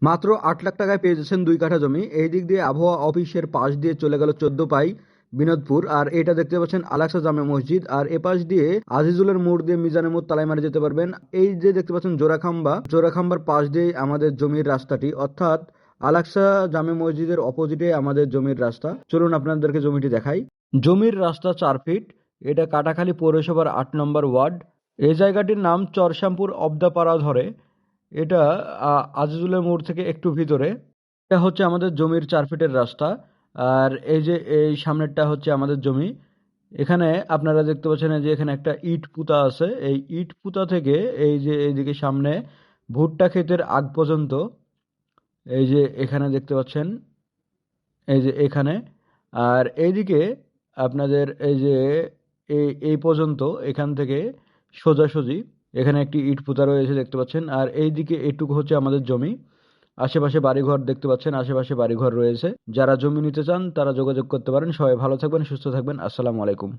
মাত্র 8 লাখ টাকায় পেয়ে যাচ্ছেন 2 কাঠা জমি। এই দিক দিয়ে আবহাওয়া অফিসের পাশ দিয়ে চলে গেল 14 পাই বিনোদপুর। আর এটা দেখতে পাচ্ছেন আলাক্সা জামে মসজিদ। আর এপাশ দিয়ে আজিজুলের মোড় দিয়ে মিজানের মোড় তালাইমারি যেতে পারবেন। এই যে দেখতে পাচ্ছেন জোড়াখাম্বা, জোড়াখাম্বার পাশ দিয়ে আমাদের জমির রাস্তাটি, অর্থাৎ আলাক্সা জামে মসজিদের অপোজিটে আমাদের জমির রাস্তা। চলুন আপনাদেরকে জমিটি দেখাই। জমির রাস্তা 4 ফিট। এটা কাটাখালী পৌরসভার 8 নম্বর ওয়ার্ড। এই জায়গাটির নাম চরশ্যামপুর অবদাপাড়া ধরে। এটা আজিজুলের মোড় থেকে একটু ভিতরে। এটা হচ্ছে আমাদের জমির 4 ফিটের রাস্তা। আর এই যে এই সামনেরটা হচ্ছে আমাদের জমি। এখানে আপনারা দেখতে পাচ্ছেন এই যে এখানে একটা ইট পুঁতা আছে। এই ইট পুঁতা থেকে এই যে এইদিকে সামনে ভুট্টা ক্ষেতের আগ পর্যন্ত, এই যে এখানে দেখতে পাচ্ছেন, এই যে এখানে। আর এইদিকে আপনাদের এই যে এই পর্যন্ত, এখান থেকে সোজাসুজি এখানে একটি ইট পুঁতা রয়েছে দেখতে পাচ্ছেন। আর এইদিকে এটুকু হচ্ছে আমাদের জমি। আশেপাশে বাড়িঘর দেখতে পাচ্ছেন, আশেপাশে বাড়িঘর রয়েছে। যারা জমি নিতে চান তারা যোগাযোগ করতে পারেন। সবাই ভালো থাকবেন, সুস্থ থাকবেন। আসসালামু আলাইকুম।